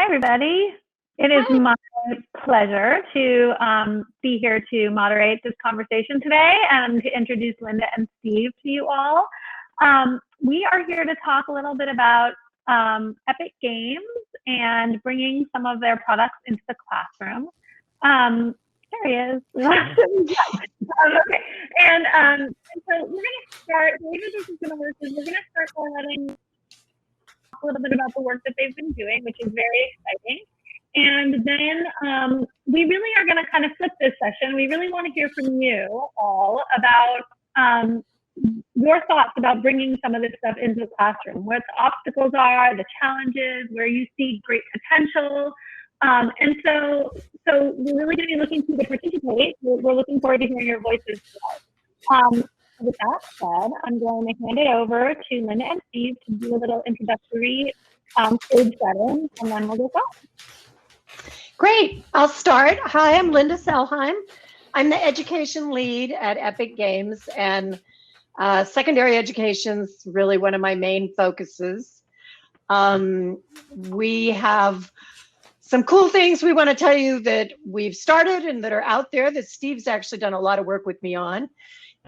Hi, everybody. It is my pleasure to be here to moderate this conversation today and to introduce Linda and Steve to you all. We are here to talk a little bit about Epic Games and bringing some of their products into the classroom. There he is. Okay. And so we're going to start, the way that this is going to work is we're going to start by letting a little bit about the work that they've been doing, which is very exciting. And then we really are going to kind of flip this session. We really want to hear from you all about your thoughts about bringing some of this stuff into the classroom, what the obstacles are, the challenges, where you see great potential. And so we're really going to be looking for you to participate. We're looking forward to hearing your voices today. With that said, I'm going to hand it over to Linda and Steve to do a little introductory stage setting, and then we'll get going. Great, I'll start. Hi, I'm Linda Sellheim. I'm the education lead at Epic Games, and secondary education's really one of my main focuses. We have some cool things we want to tell you that we've started and that are out there that Steve's actually done a lot of work with me on.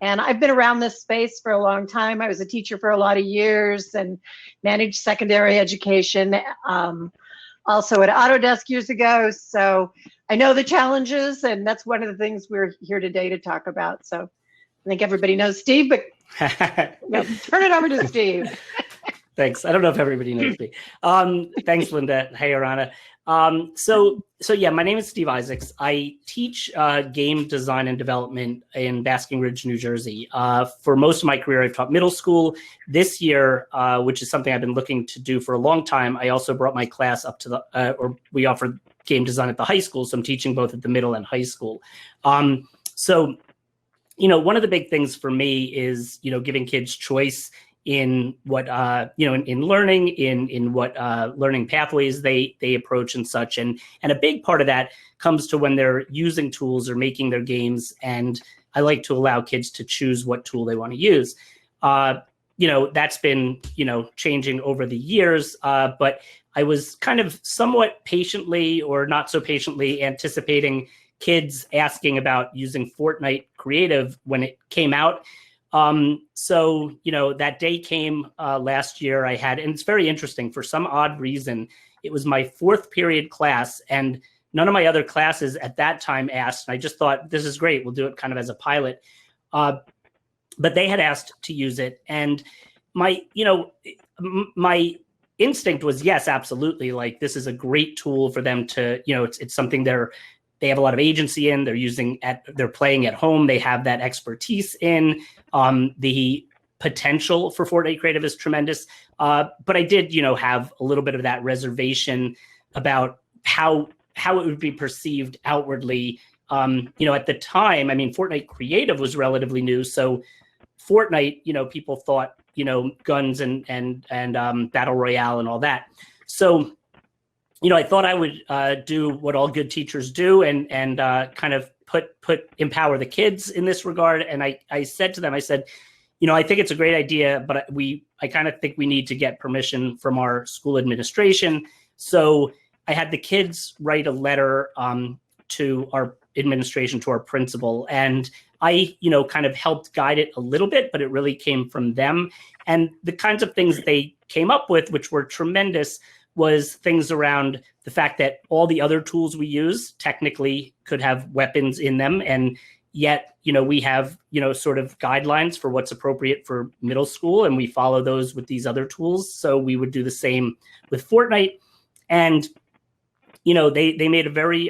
And I've been around this space for a long time. I was a teacher for a lot of years and managed secondary education, also at Autodesk years ago. So I know the challenges, and that's one of the things we're here today to talk about. So I think everybody knows Steve, but turn it over to Steve. Thanks. I don't know if everybody knows me. Thanks, Linda. Hey, Arana. So yeah, my name is Steve Isaacs. I teach game design and development in Basking Ridge, New Jersey. For most of my career, I've taught middle school. This year, which is something I've been looking to do for a long time, I also brought my class up to the, we offer game design at the high school. So I'm teaching both at the middle and high school. So, you know, one of the big things for me is, you know, giving kids choice in what in learning, in what learning pathways they approach and such, and a big part of that comes to when they're using tools or making their games, and I like to allow kids to choose what tool they want to use. You know, that's been changing over the years, but I was kind of somewhat patiently or not so patiently anticipating kids asking about using Fortnite Creative when it came out. So, you know, that day came last year. I had, and it's very interesting, for some odd reason, it was my fourth period class, and none of my other classes at that time asked. And I just thought, this is great. We'll do it kind of as a pilot. But they had asked to use it. And my instinct was, yes, absolutely. Like, this is a great tool for them to, it's something they have a lot of agency in. They're playing at home. They have that expertise in. The potential for Fortnite Creative is tremendous. But I did, have a little bit of that reservation about how it would be perceived outwardly. At the time, I mean, Fortnite Creative was relatively new. So Fortnite, people thought, guns and battle royale and all that. So I thought I would do what all good teachers do and kind of empower the kids in this regard. And I said to them, I said, I think it's a great idea, but I kind of think we need to get permission from our school administration. So I had the kids write a letter to our administration, to our principal, and I, kind of helped guide it a little bit, but it really came from them. And the kinds of things they came up with, which were tremendous, was things around the fact that all the other tools we use technically could have weapons in them. And yet, we have, sort of guidelines for what's appropriate for middle school, and we follow those with these other tools. So we would do the same with Fortnite. And, they made a very,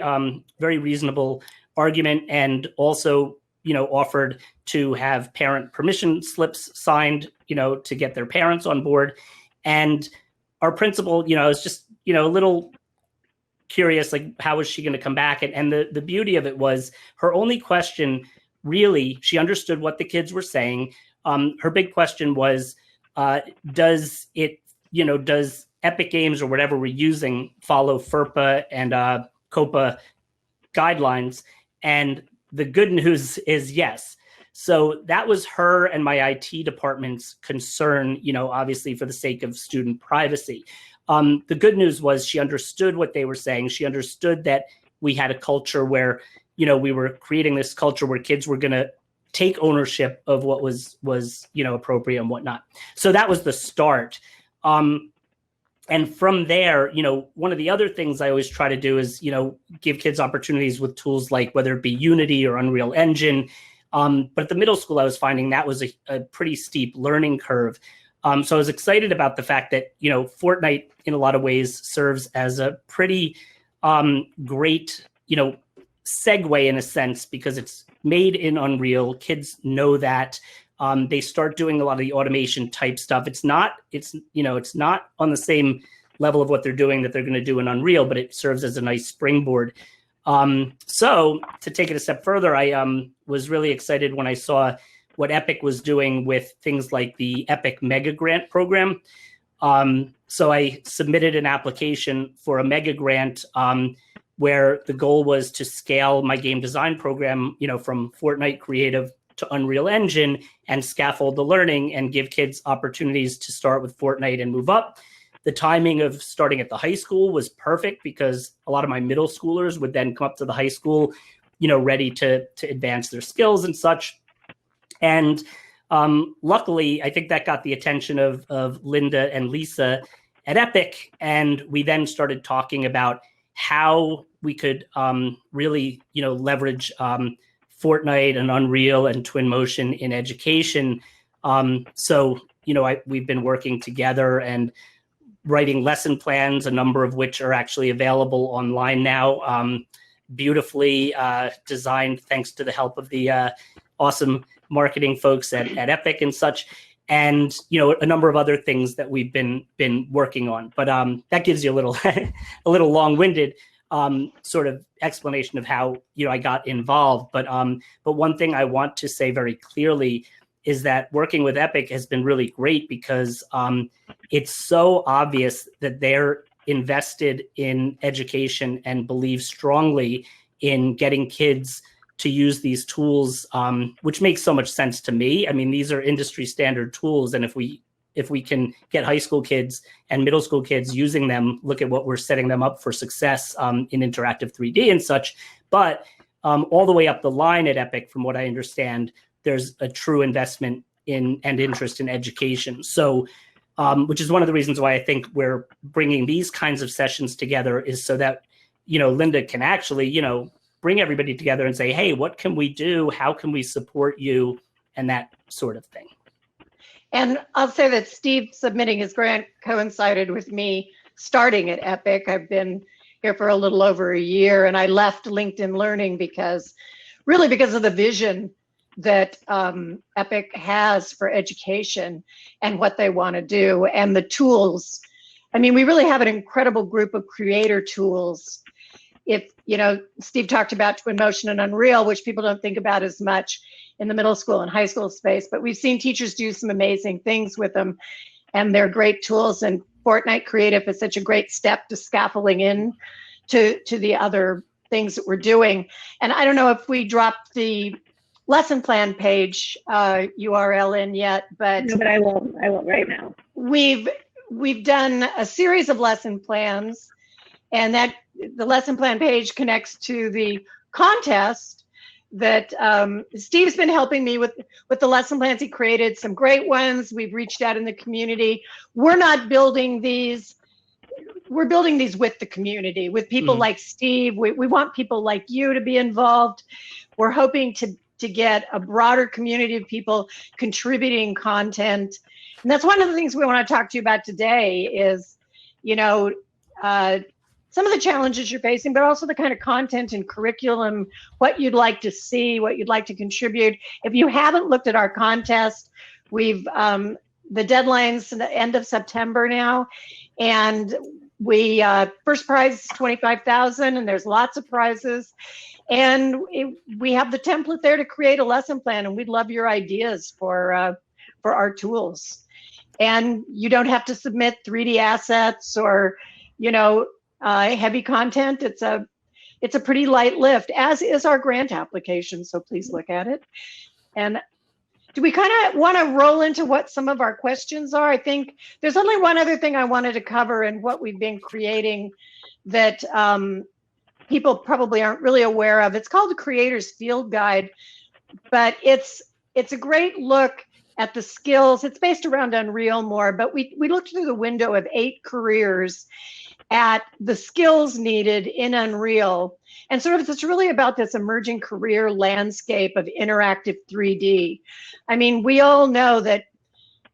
very reasonable argument, and also, offered to have parent permission slips signed, to get their parents on board. And our principal, was just, a little curious, like, how was she going to come back? And the beauty of it was her only question, really, she understood what the kids were saying. Her big question was, does Epic Games or whatever we're using follow FERPA and COPA guidelines? And the good news is yes. So that was her and my IT department's concern, obviously for the sake of student privacy. The good news was she understood what they were saying. She understood that we had a culture where, we were creating this culture where kids were going to take ownership of what was appropriate and whatnot. So that was the start. And from there, one of the other things I always try to do is, give kids opportunities with tools like whether it be Unity or Unreal Engine. But at the middle school, I was finding that was a pretty steep learning curve. So I was excited about the fact that, Fortnite in a lot of ways serves as a pretty great, segue in a sense, because it's made in Unreal. Kids know that. They start doing a lot of the automation type stuff. It's not on the same level of what they're doing that they're going to do in Unreal, but it serves as a nice springboard. So to take it a step further, I was really excited when I saw what Epic was doing with things like the Epic Mega Grant program. So I submitted an application for a mega grant where the goal was to scale my game design program, from Fortnite Creative to Unreal Engine and scaffold the learning and give kids opportunities to start with Fortnite and move up. The timing of starting at the high school was perfect because a lot of my middle schoolers would then come up to the high school, ready to advance their skills and such. And luckily, I think that got the attention of Linda and Lisa at Epic. And we then started talking about how we could really, leverage Fortnite and Unreal and Twinmotion in education. So, we've been working together and writing lesson plans, a number of which are actually available online now, beautifully designed thanks to the help of the awesome marketing folks at Epic and such, and a number of other things that we've been working on. But that gives you a little long-winded sort of explanation of how I got involved. But one thing I want to say very clearly is that working with Epic has been really great because it's so obvious that they're invested in education and believe strongly in getting kids to use these tools, which makes so much sense to me. I mean, these are industry standard tools, and if we can get high school kids and middle school kids using them, look at what we're setting them up for success in interactive 3D and such. But all the way up the line at Epic, from what I understand, there's a true investment in and interest in education. So, which is one of the reasons why I think we're bringing these kinds of sessions together, is so that, Linda can actually, bring everybody together and say, hey, what can we do? How can we support you? And that sort of thing. And I'll say that Steve submitting his grant coincided with me starting at Epic. I've been here for a little over a year, and I left LinkedIn Learning because of the vision that Epic has for education and what they want to do and the tools. I mean, we really have an incredible group of creator tools. If, Steve talked about Twinmotion and Unreal, which people don't think about as much in the middle school and high school space, but we've seen teachers do some amazing things with them, and they're great tools. And Fortnite Creative is such a great step to scaffolding in to the other things that we're doing. And I don't know if we dropped the lesson plan page URL in yet, but no, but I won't right now. We've done a series of lesson plans, and that the lesson plan page connects to the contest that Steve's been helping me with the lesson plans. He created some great ones. We've reached out in the community. We're not building these. We're building these with the community, with people like Steve. We want people like you to be involved. We're hoping to get a broader community of people contributing content. And that's one of the things we want to talk to you about today is, some of the challenges you're facing, but also the kind of content and curriculum, what you'd like to see, what you'd like to contribute. If you haven't looked at our contest, we've the deadline's the end of September now, and we first prize is $25,000, and there's lots of prizes. And we have the template there to create a lesson plan, and we'd love your ideas for our tools. And you don't have to submit 3D assets or, heavy content. It's a pretty light lift, as is our grant application. So please look at it. And do we kind of want to roll into what some of our questions are? I think there's only one other thing I wanted to cover in what we've been creating that people probably aren't really aware of. It's called the Creator's Field Guide, but it's a great look at the skills. It's based around Unreal more, but we looked through the window of 8 careers at the skills needed in Unreal. And sort of it's really about this emerging career landscape of interactive 3D. I mean, we all know that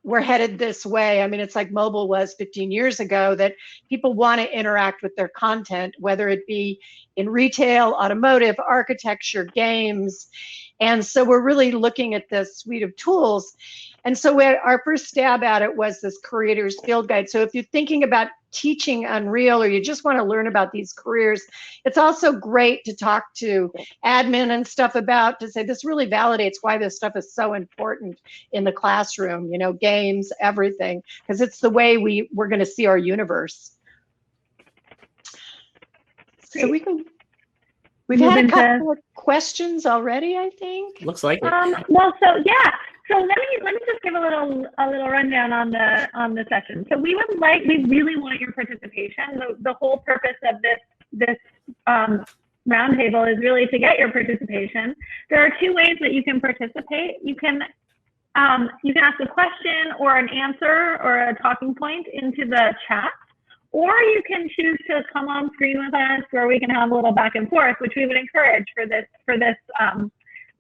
we're headed this way. I mean, it's like mobile was 15 years ago, that people want to interact with their content, whether it be in retail, automotive, architecture, games. And so we're really looking at this suite of tools. And so our first stab at it was this Creator's Field Guide. So if you're thinking about teaching Unreal or you just want to learn about these careers, it's also great to talk to admin and stuff about, to say this really validates why this stuff is so important in the classroom, you know, games, everything, because it's the way we're going to see our universe. So we've had a couple of questions already, I think. Looks like it. Well, so yeah. So let me just give a little rundown on the session. So we really want your participation. The whole purpose of this roundtable is really to get your participation. There are 2 ways that you can participate. You can ask a question or an answer or a talking point into the chat, or you can choose to come on screen with us where we can have a little back and forth, which we would encourage for this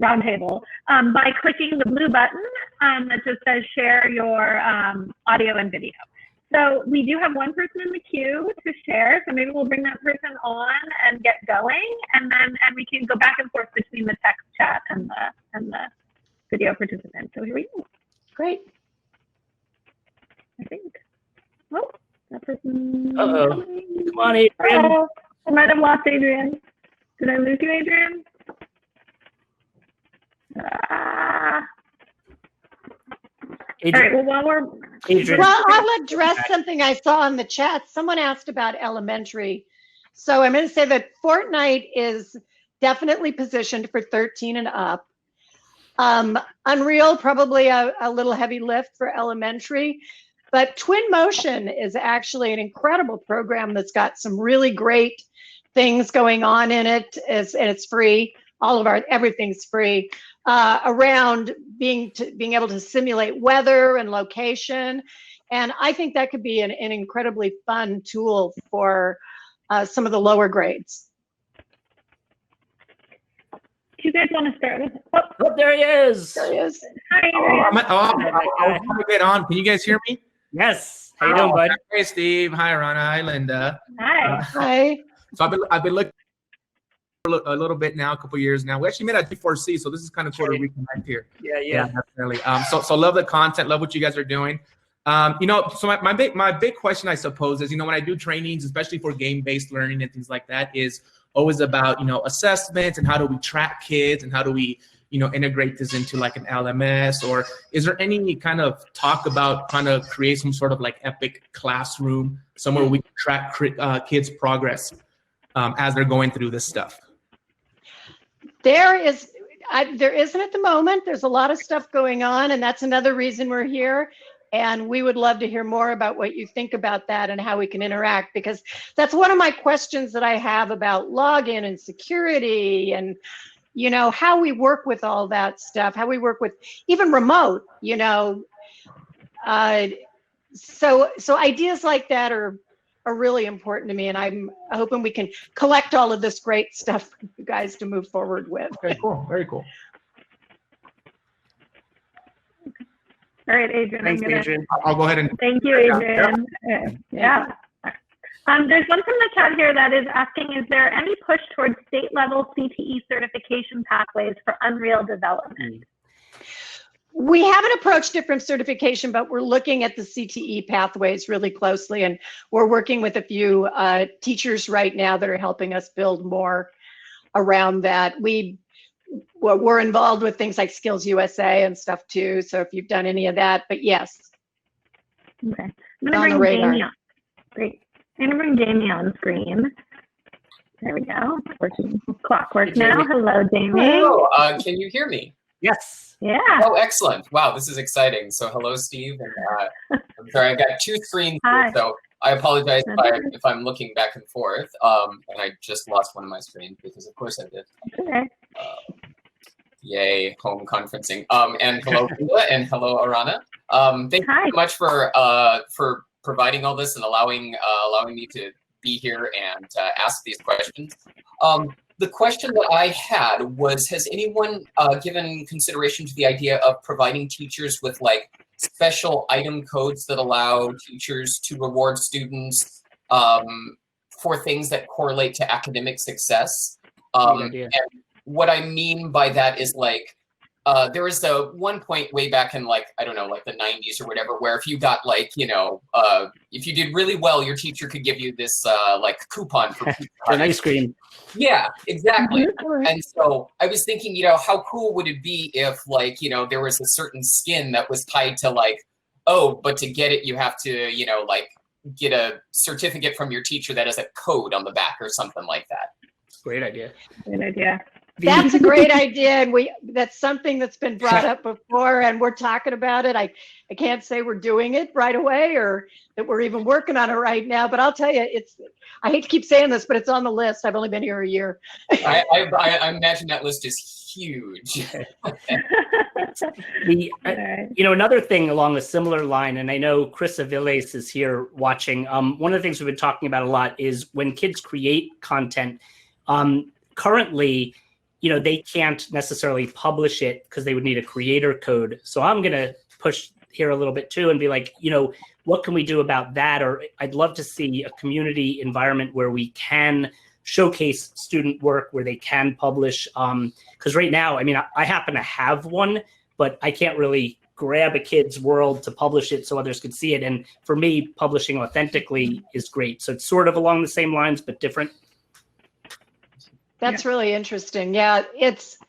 roundtable by clicking the blue button that just says share your audio and video. So we do have one person in the queue to share, so maybe we'll bring that person on and get going, and we can go back and forth between the text chat and the video participants. So here we go. Great. I think. Oh, that person. Uh-oh. Come on, Adrian. Oh, I might have lost Adrian. Did I lose you, Adrian? All right, well, while we're... Well, I'll address something I saw in the chat. Someone asked about elementary. So I'm going to say that Fortnite is definitely positioned for 13 and up. Unreal, probably a little heavy lift for elementary. But Twinmotion is actually an incredible program that's got some really great things going on in it, and it's free. Everything's free. Around being able to simulate weather and location. And I think that could be an incredibly fun tool for some of the lower grades. Do you guys want to start with? Oh, there he is. There he is. Hi. I'm trying to get on. Can you guys hear me? Yes. How you doing, bud? Hey, Steve. Hi, Arana. Hi, Linda. Hi. Hi. So I've been looking for a little bit now, a couple years now. We actually met at G4C, so this is kind of sort of reconnect here. Yeah. Definitely. So love the content, love what you guys are doing. So my big question, I suppose, is, when I do trainings, especially for game-based learning and things like that, is always about, assessments and how do we track kids and how do we, integrate this into like an LMS, or is there any kind of talk about trying to create some sort of like epic classroom somewhere we can track kids' progress as they're going through this stuff? There isn't at the moment. There's a lot of stuff going on, and that's another reason we're here. And we would love to hear more about what you think about that and how we can interact, because that's one of my questions that I have about login and security and, how we work with all that stuff, how we work with even remote, so ideas like that are really important to me, and I'm hoping we can collect all of this great stuff for you guys to move forward with. Okay, cool. Very cool. All right, Adrian. Thanks, Adrian. I'll go ahead and... Thank you, Adrian. Yeah. There's one from the chat here that is asking, is there any push towards state-level CTE certification pathways for Unreal development? We haven't approached different certification, but we're looking at the CTE pathways really closely, and we're working with a few teachers right now that are helping us build more around that. We're involved with things like Skills USA and stuff too, so if you've done any of that, but yes. Okay. I'm going to bring Jamie on. Great. I'm going to bring Jamie on screen. There we go. Working clockwork now. Hello, Jamie. Hello. Can you hear me? Yes. Yeah. Oh, excellent. Wow, this is exciting. So hello, Steve. And I'm sorry, I've got two screens Hi. here, so I apologize if I'm looking back and forth. And I just lost one of my screens because of course I did. Okay. Yay, home conferencing. And hello, Linda, and hello, Arana. Thank you Hi. so much for providing all this and allowing me to be here and ask these questions. The question that I had was, has anyone given consideration to the idea of providing teachers with like special item codes that allow teachers to reward students for things that correlate to academic success? And what I mean by that is like, there was one point way back in like, I don't know, like the 90s or whatever, where if you got like, you know, if you did really well, your teacher could give you this like coupon for an ice cream. Yeah, exactly. Mhm. And so I was thinking, you know, how cool would it be if like, you know, there was a certain skin that was tied to like, oh, but to get it, you have to, you know, like get a certificate from your teacher that has a code on the back or something like that. Great idea. Good idea. That's a great idea, and that's something that's been brought up before, and we're talking about it. I can't say we're doing it right away or that we're even working on it right now, but I'll tell you, I hate to keep saying this, but it's on the list. I've only been here a year. I imagine that list is huge. You know, another thing along a similar line, and I know Chris Aviles is here watching. One of the things we've been talking about a lot is when kids create content. Currently, you know, they can't necessarily publish it because they would need a creator code. So I'm going to push here a little bit too and be like, you know, what can we do about that? Or I'd love to see a community environment where we can showcase student work, where they can publish. Because right now, I mean, I happen to have one, but I can't really grab a kid's world to publish it so others could see it. And for me, publishing authentically is great. So it's sort of along the same lines, but different. That's really interesting. Yeah, it's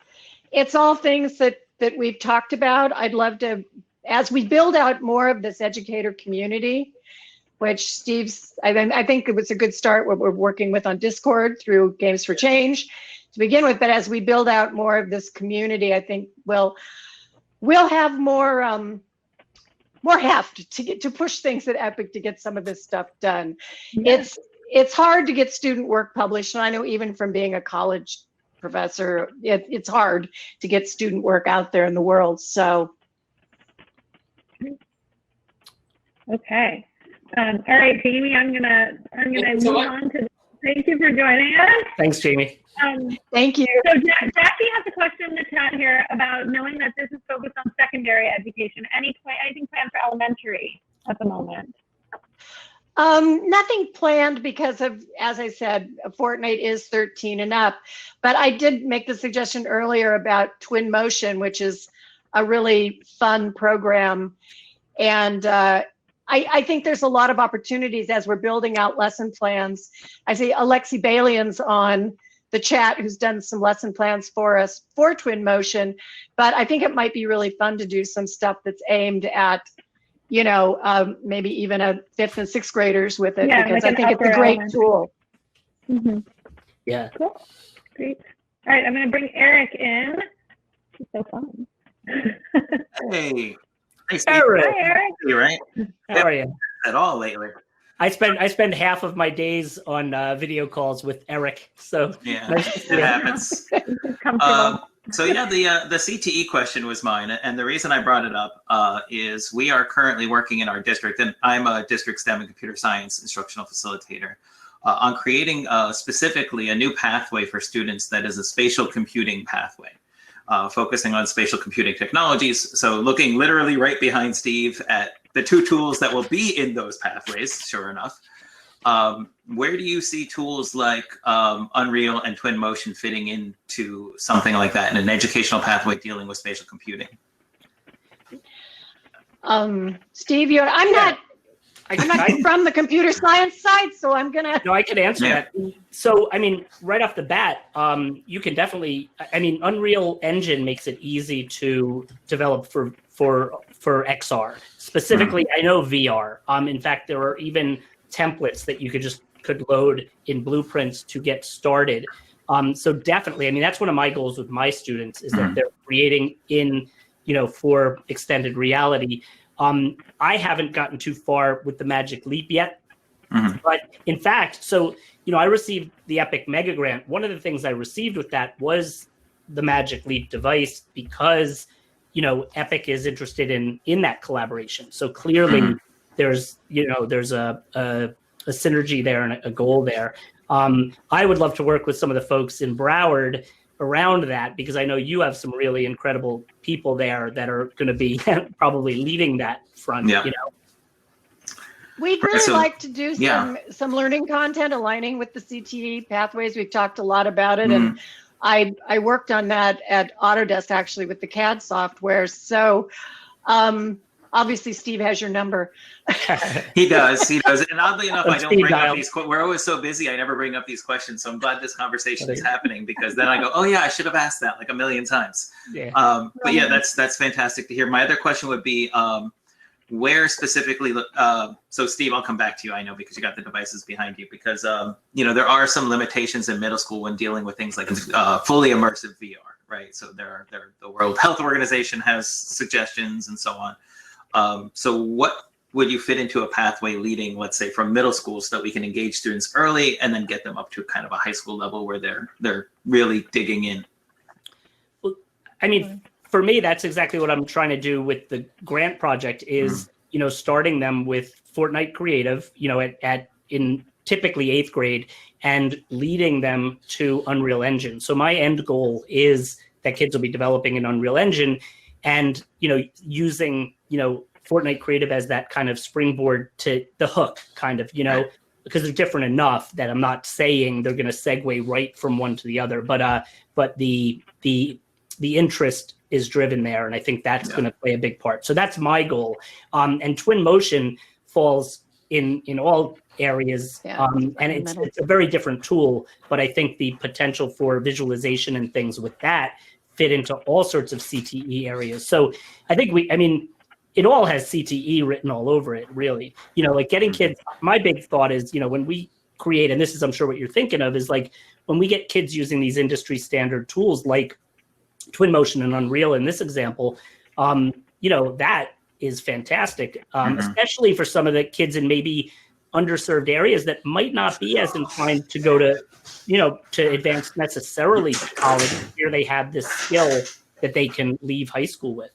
all things that we've talked about. I'd love to, as we build out more of this educator community, which Steve's, I think it was a good start what we're working with on Discord through Games for Change to begin with. But as we build out more of this community, I think we'll have more heft to push things at Epic to get some of this stuff done. Yeah. It's hard to get student work published, and I know even from being a college professor, it's hard to get student work out there in the world. So, okay, all right, Jamie, I'm gonna move on to. Thank you for joining us. Thanks, Jamie. Thank you. So Jackie has a question in the chat here about knowing that this is focused on secondary education. Anything planned for elementary at the moment? Nothing planned because of, as I said, Fortnite is 13 and up. But I did make the suggestion earlier about Twin Motion, which is a really fun program. And I think there's a lot of opportunities as we're building out lesson plans. I see Alexi Balian's on the chat who's done some lesson plans for us for Twin Motion. But I think it might be really fun to do some stuff that's aimed at, you know, maybe even a 5th and 6th graders with it, because I think it's a great tool. Mm-hmm. Yeah. Cool. Great. All right, I'm going to bring Eric in. It's so fun. Hey. Thanks, Eric. Hi, Eric. You right? How are you? At all lately? I spend half of my days on video calls with Eric. So yeah, nice it happens. So yeah, the CTE question was mine, and the reason I brought it up is we are currently working in our district, and I'm a district STEM and computer science instructional facilitator, on creating specifically a new pathway for students that is a spatial computing pathway, focusing on spatial computing technologies. So looking literally right behind Steve at the two tools that will be in those pathways, sure enough. Where do you see tools like Unreal and Twin Motion fitting into something like that in an educational pathway dealing with spatial computing? Steve, I'm not from the computer science side, so I'm gonna. No, I can answer that. So, I mean, right off the bat, you can definitely. I mean, Unreal Engine makes it easy to develop for XR. Specifically, I know VR. In fact, there are even templates that you could load in Blueprints to get started. So definitely, I mean, that's one of my goals with my students is that they're creating in for extended reality. I haven't gotten too far with the Magic Leap yet. But in fact, so, I received the Epic Mega Grant. One of the things I received with that was the Magic Leap device because, Epic is interested in that collaboration. So clearly there's a synergy there and a goal there. I would love to work with some of the folks in Broward around that, because I know you have some really incredible people there that are going to be probably leading that front, We'd really like to do some learning content aligning with the CTE pathways. We've talked a lot about it, and I worked on that at Autodesk actually with the CAD software. So obviously Steve has your number. He does. And oddly enough, I don't bring up these. We're always so busy. I never bring up these questions. So I'm glad this conversation is happening, because then I go, oh yeah, I should have asked that like a million times. But yeah, that's fantastic to hear. My other question would be, where specifically, so Steve, I'll come back to you, I know, because you got the devices behind you, because, there are some limitations in middle school when dealing with things like fully immersive VR, right? So the World Health Organization has suggestions and so on. So what would you fit into a pathway leading, let's say, from middle school so that we can engage students early and then get them up to kind of a high school level where they're really digging in? Well, I mean, for me, that's exactly what I'm trying to do with the grant project is, starting them with Fortnite Creative, in typically 8th grade, and leading them to Unreal Engine. So my end goal is that kids will be developing an Unreal Engine and, using, Fortnite Creative as that kind of springboard to the hook kind of, because they're different enough that I'm not saying they're going to segue right from one to the other, but the interest is driven there. And I think that's going to play a big part. So that's my goal. And Twin Motion falls in all areas. And it's a very different tool, but I think the potential for visualization and things with that fit into all sorts of CTE areas. So I think it all has CTE written all over it, really. Like getting kids, my big thought is, when we create, and this is, I'm sure what you're thinking of, is like when we get kids using these industry standard tools like Twin Motion and Unreal in this example, that is fantastic, especially for some of the kids in maybe underserved areas that might not be as inclined to go to, to advance necessarily to college. Here they have this skill that they can leave high school with,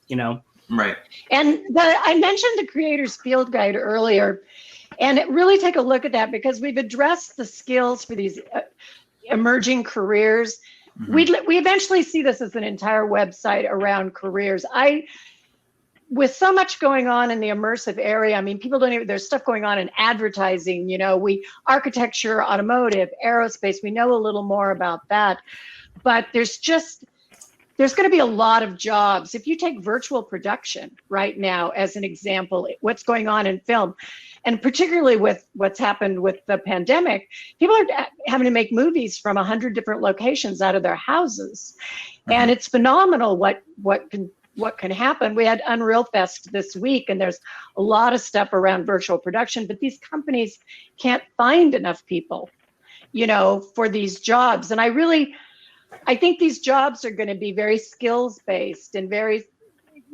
Right. And I mentioned the Creators Field Guide earlier, and really take a look at that, because we've addressed the skills for these emerging careers. We eventually see this as an entire website around careers. With so much going on in the immersive area, people don't even, there's stuff going on in advertising, architecture, automotive, aerospace, we know a little more about that, but there's going to be a lot of jobs. If you take virtual production right now as an example, what's going on in film, and particularly with what's happened with the pandemic, people are having to make movies from 100 different locations out of their houses. And it's phenomenal what can happen. We had Unreal Fest this week, and there's a lot of stuff around virtual production, but these companies can't find enough people, for these jobs. And I think these jobs are going to be very skills based and very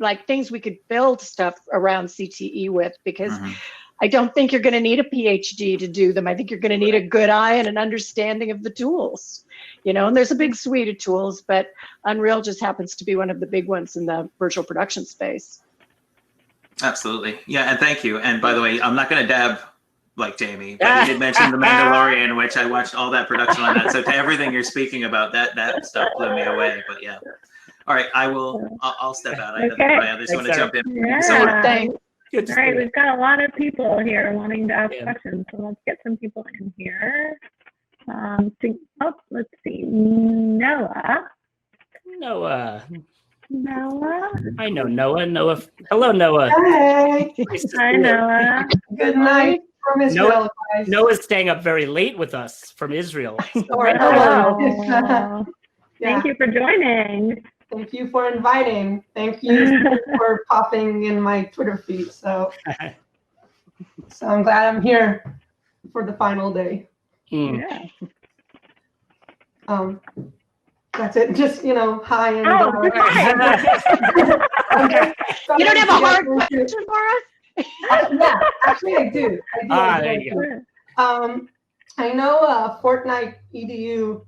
like things we could build stuff around CTE with, because I don't think you're going to need a PhD to do them. I think you're going to need a good eye and an understanding of the tools, and there's a big suite of tools, but Unreal just happens to be one of the big ones in the virtual production space. Absolutely. Yeah. And thank you. And by the way, I'm not going to dab like Jamie, but you did mention The Mandalorian, which I watched all that production on that. So to everything you're speaking about, that stuff blew me away. But yeah. All right, I'll step out. I know my others want to jump in. Yeah. So Thanks. All right, we've got a lot of people here wanting to ask questions, so let's get some people in here. Let's see. Noah. I know Noah. Hello, Noah. Hey. Hi, Noah. Good night from Israel, guys. Noah's staying up very late with us from Israel. Hello. Thank you for joining. Thank you for inviting. Thank you for popping in my Twitter feed. So I'm glad I'm here for the final day. Yeah. That's it. Just, hi. And, hi. a get hard into- question for us? Yeah, actually I do. There you go. I know Fortnite EDU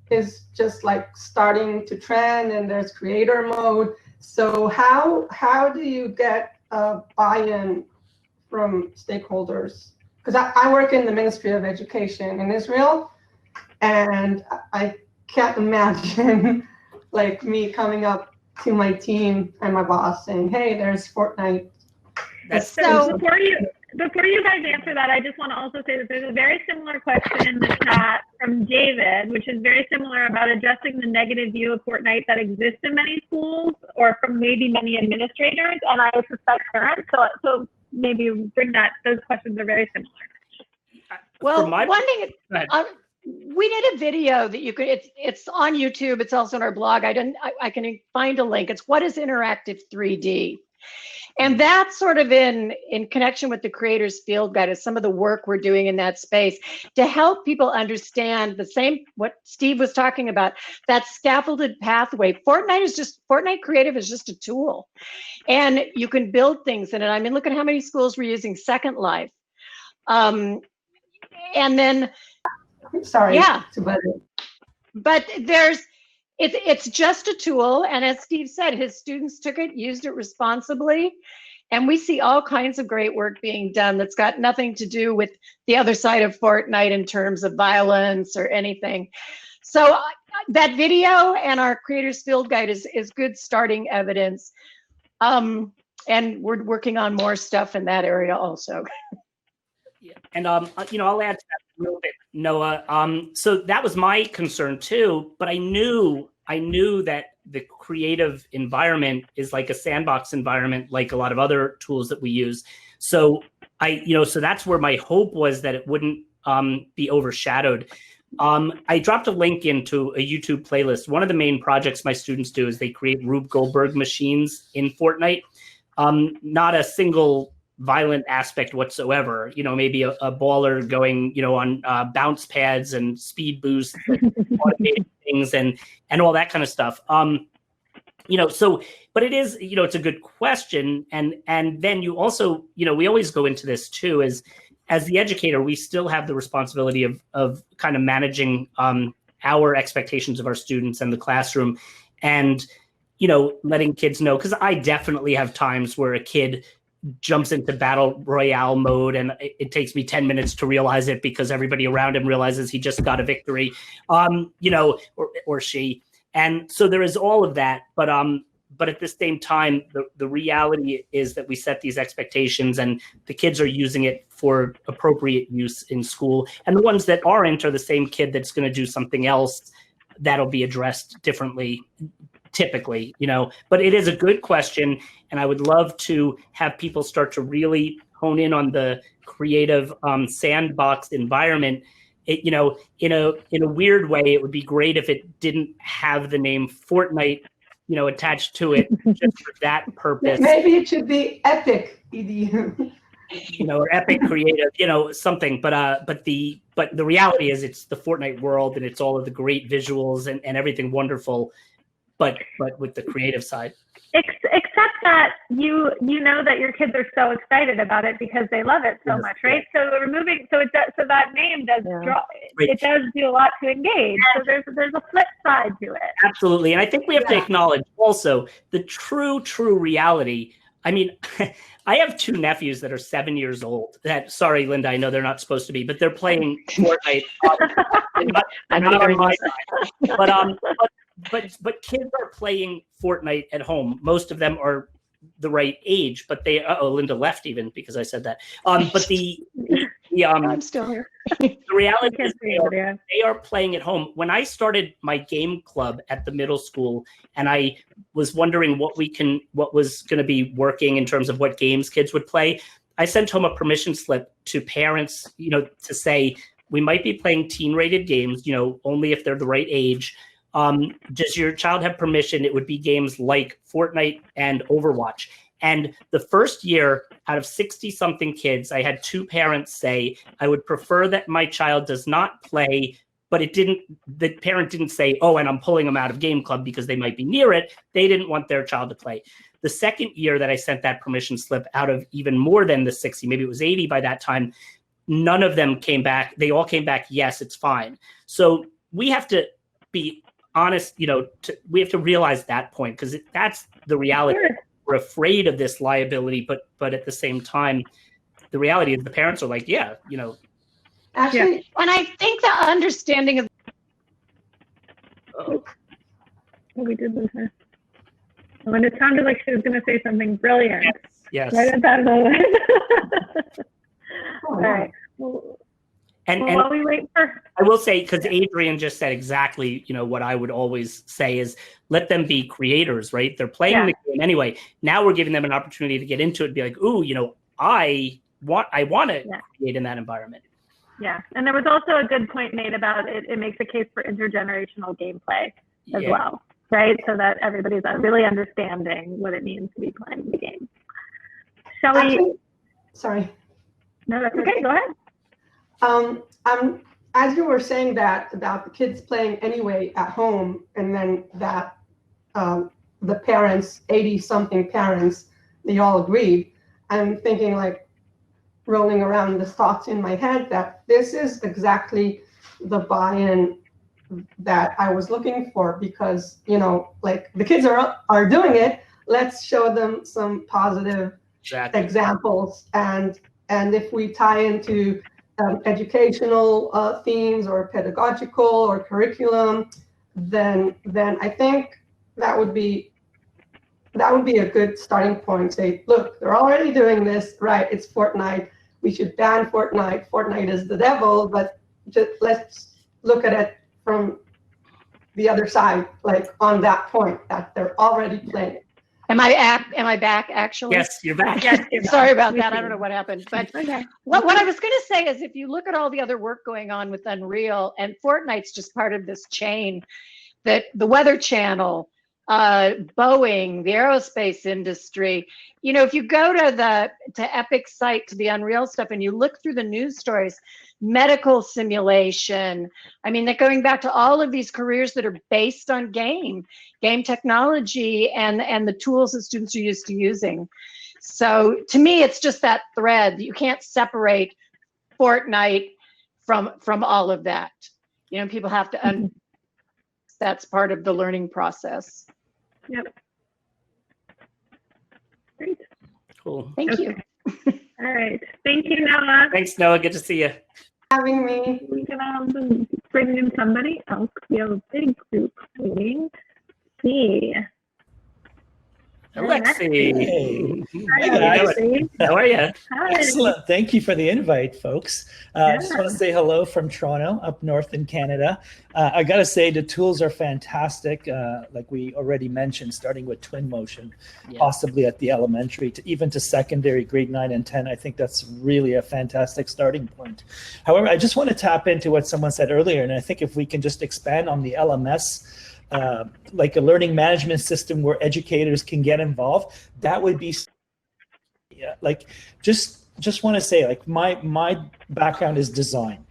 is just like starting to trend, and there's creator mode. So how do you get buy-in from stakeholders? Because I work in the Ministry of Education in Israel, and I can't imagine like me coming up to my team and my boss saying, "Hey, there's Fortnite." So Before you guys answer that, I just want to also say that there's a very similar question in the chat from David, which is very similar about addressing the negative view of Fortnite that exists in many schools or from maybe many administrators, and I suspect parents. So maybe bring that. Those questions are very similar. Well, my- one thing, we did a video that you could, it's on YouTube. It's also on our blog. I can find a link. It's What is Interactive 3D? And that's sort of in connection with the Creators Field Guide is some of the work we're doing in that space to help people understand the same, what Steve was talking about, that scaffolded pathway. Fortnite Creative is just a tool. And you can build things in it. I mean, look at how many schools we're using Second Life. And then, Sorry. yeah. To butt in. But it's just a tool, and as Steve said, his students took it, used it responsibly, and we see all kinds of great work being done that's got nothing to do with the other side of Fortnite in terms of violence or anything. So that video and our Creators Field Guide is good starting evidence, and we're working on more stuff in that area also. Yeah. And I'll add to that a little bit, Noah. So that was my concern too, but I knew that the creative environment is like a sandbox environment, like a lot of other tools that we use. So so that's where my hope was, that it wouldn't be overshadowed. I dropped a link into a YouTube playlist. One of the main projects my students do is they create Rube Goldberg machines in Fortnite. Not a single violent aspect whatsoever, maybe a baller going, on bounce pads and speed boosts, automated things and all that kind of stuff. But it is, it's a good question. And then you also, we always go into this too, as the educator, we still have the responsibility of kind of managing our expectations of our students and the classroom, and, letting kids know, because I definitely have times where a kid jumps into battle royale mode and it takes me 10 minutes to realize it because everybody around him realizes he just got a victory, or she. And so there is all of that, but at the same time, the reality is that we set these expectations and the kids are using it for appropriate use in school. And the ones that aren't are the same kid that's going to do something else that'll be addressed differently, typically, but it is a good question. And I would love to have people start to really hone in on the creative sandbox environment. In a weird way, it would be great if it didn't have the name Fortnite, attached to it just for that purpose. Maybe it should be Epic EDU. Or Epic Creative, something. But the reality is it's the Fortnite world and it's all of the great visuals and everything wonderful. But with the creative side, except that you know that your kids are so excited about it because they love it so much, right? So that name does draw. It does do a lot to engage. So there's a flip side to it. Absolutely, and I think we have to acknowledge also the true reality. I mean, I have two nephews that are 7 years old. Sorry, Linda, I know they're not supposed to be, but they're playing Fortnite. Not on my side, but kids are playing Fortnite at home. Most of them are the right age, but Linda left even because I said that. But I'm still here. The reality is they are playing at home. When I started my game club at the middle school, and I was wondering what was going to be working in terms of what games kids would play, I sent home a permission slip to parents, to say we might be playing teen-rated games, only if they're the right age. Does your child have permission? It would be games like Fortnite and Overwatch. And the first year, out of 60-something kids, I had two parents say, I would prefer that my child does not play, but the parent didn't say, oh, and I'm pulling them out of game club because they might be near it. They didn't want their child to play. The second year that I sent that permission slip out of even more than the 60, maybe it was 80 by that time, none of them came back. They all came back, yes, it's fine. So we have to be honest, we have to realize that point, because that's the reality. Sure. We're afraid of this liability, but at the same time, the reality is the parents are like, Actually, And I think the understanding of We did lose her. When it sounded like she was going to say something brilliant. Yes. Right at that moment. All right. Well, And while we wait for, I will say, because Adrian just said exactly, what I would always say is let them be creators, right? They're playing the game anyway. Now we're giving them an opportunity to get into it and be like, ooh, I want to create in that environment. yeah. And there was also a good point made about it. It makes a case for intergenerational gameplay as well, right? So that everybody's really understanding what it means to be playing the game. Shall we? Sorry. No, that's okay. Go ahead. As you were saying that about the kids playing anyway at home, and then that the parents, 80-something parents, they all agreed. I'm thinking, like, rolling around the thoughts in my head that this is exactly the buy-in that I was looking for, because like the kids are doing it. Let's show them some positive examples, and if we tie into educational themes or pedagogical or curriculum, then I think that would be a good starting point. Say, look, they're already doing this, right? It's Fortnite. We should ban Fortnite. Fortnite is the devil, but just let's look at it from the other side, like on that point that they're already playing. Am I back actually? Yes, you're back. Yes, you're back. Sorry about that. I don't know what happened. But Okay. what I was going to say is, if you look at all the other work going on with Unreal, and Fortnite's just part of this chain, that the Weather Channel, Boeing, the aerospace industry, if you go to Epic's site, to the Unreal stuff, and you look through the news stories, medical simulation, I mean, they're going back to all of these careers that are based on game technology and the tools that students are used to using. So to me, it's just that thread. You can't separate Fortnite from all of that. People have to, that's part of the learning process. Yep. Great. Cool. Thank you. All right. Thank you, Noah. Thanks, Noah. Good to see you. Having me. We can bring in somebody else. We have a big group waiting. See. Alexi. Hey. Hi, guys. Alexi. How are you? Hi. Excellent. Thank you for the invite, folks. Just want to say hello from Toronto, up north in Canada. I got to say the tools are fantastic. Like we already mentioned, starting with twin motion, possibly at the elementary to even to secondary, grade 9 and 10. I think that's really a fantastic starting point. However, I just want to tap into what someone said earlier, and I think if we can just expand on the LMS, like a learning management system where educators can get involved, that would be, like, just want to say, like, my background is design,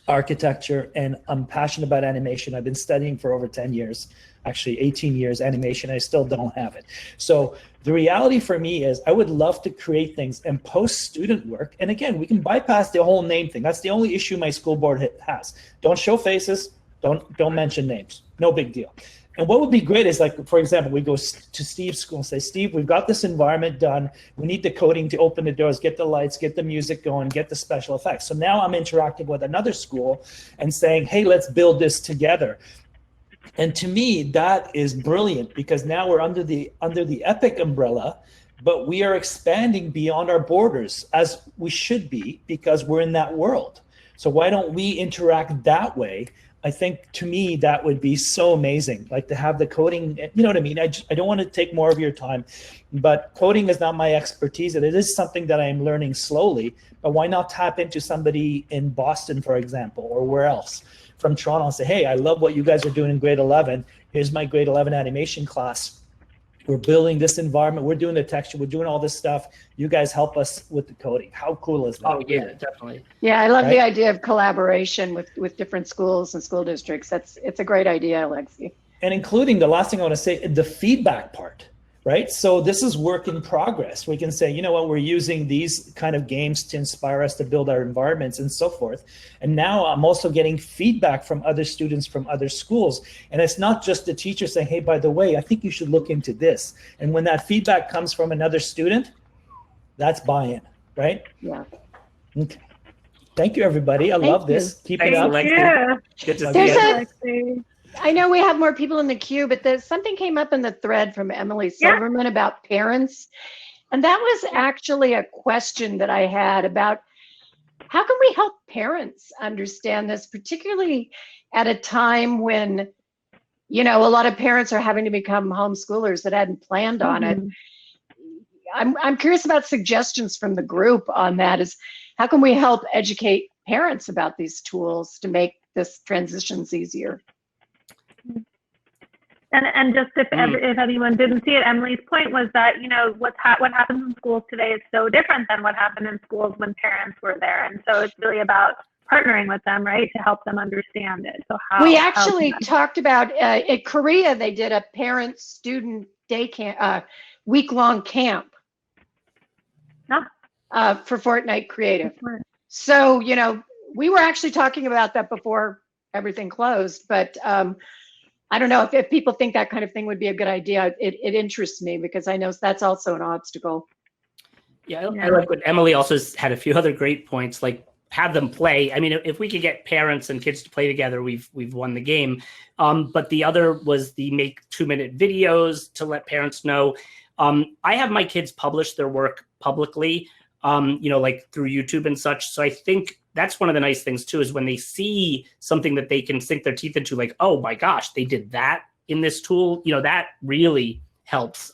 architecture, and I'm passionate about animation. I've been studying for over 10 years, actually 18 years animation. I still don't have it. So the reality for me is I would love to create things and post student work. And again, we can bypass the whole name thing. That's the only issue my school board has. Don't show faces. Don't mention names. No big deal. And what would be great is, like, for example, we go to Steve's school and say, Steve, we've got this environment done. We need the coding to open the doors, get the lights, get the music going, get the special effects. So now I'm interacting with another school and saying, hey, let's build this together. And to me, that is brilliant, because now we're under the Epic umbrella, but we are expanding beyond our borders, as we should be, because we're in that world. So why don't we interact that way? I think, to me, that would be so amazing, like to have the coding, you know what I mean? I don't want to take more of your time, but coding is not my expertise, and it is something that I'm learning slowly, but why not tap into somebody in Boston, for example, or where else, from Toronto, and say, hey, I love what you guys are doing in grade 11. Here's my grade 11 animation class. We're building this environment. We're doing the texture. We're doing all this stuff. You guys help us with the coding. How cool is that? Oh, yeah, definitely. Yeah, I love the idea of collaboration with different schools and school districts. It's a great idea, Alexi. And including, the last thing I want to say, the feedback part. right? So this is work in progress. We can say, you know what, we're using these kind of games to inspire us to build our environments and so forth. And now I'm also getting feedback from other students from other schools. And it's not just the teacher saying, hey, by the way, I think you should look into this. And when that feedback comes from another student, that's buy-in, right? Yeah. Okay. Thank you, everybody. I love this. Keep it up. Good to see you. I know we have more people in the queue, but something came up in the thread from Emily Silverman about parents. And that was actually a question that I had about how can we help parents understand this, particularly at a time when, you know, a lot of parents are having to become homeschoolers that hadn't planned on it. I'm curious about suggestions from the group on that. Is how can we help educate parents about these tools to make this transitions easier? And just if anyone didn't see it, Emily's point was that, you know, what happens in schools today is so different than what happened in schools when parents were there. And so it's really about partnering with them, right, to help them understand it. So we actually talked about in Korea, they did a parent-student day camp, week-long camp for Fortnite Creative. So, you know, we were actually talking about that before everything closed, but I don't know if people think that kind of thing would be a good idea. It interests me because I know that's also an obstacle. Yeah, I like what Emily also had a few other great points, like have them play. I mean, if we could get parents and kids to play together, we've won the game. But the other was the make 2-minute videos to let parents know. I have my kids publish their work publicly, you know, like through YouTube and such. So I think that's one of the nice things too, is when they see something that they can sink their teeth into, like, oh my gosh, they did that in this tool, you know, that really helps.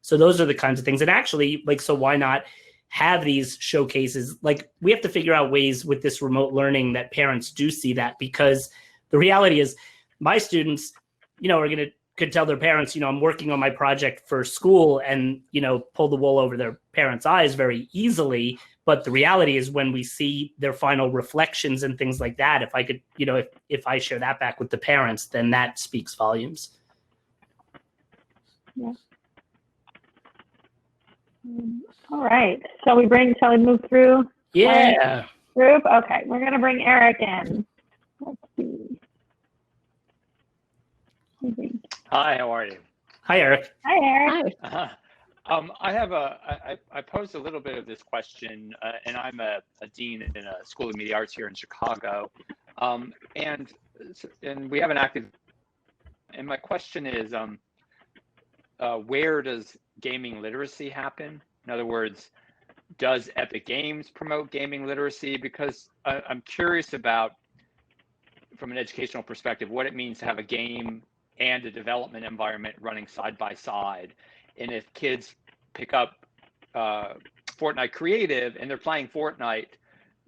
So those are the kinds of things. And actually, like, so why not have these showcases? Like, we have to figure out ways with this remote learning that parents do see that, because the reality is my students, you know, could tell their parents, you know, I'm working on my project for school, and, you know, pull the wool over their parents' eyes very easily. But the reality is when we see their final reflections and things like that, if I could, you know, if I share that back with the parents, then that speaks volumes. Yeah. All right. Shall we move through? Yeah. Group? Okay. We're going to bring Eric in. Let's see. Hi, how are you? Hi, Eric. Hi, Eric. Hi. I posed a little bit of this question, and I'm a dean in a School of Media Arts here in Chicago, and we have an active. And my question is, where does gaming literacy happen? In other words, does Epic Games promote gaming literacy? Because I'm curious about, from an educational perspective, what it means to have a game and a development environment running side by side. And if kids pick up Fortnite Creative and they're playing Fortnite,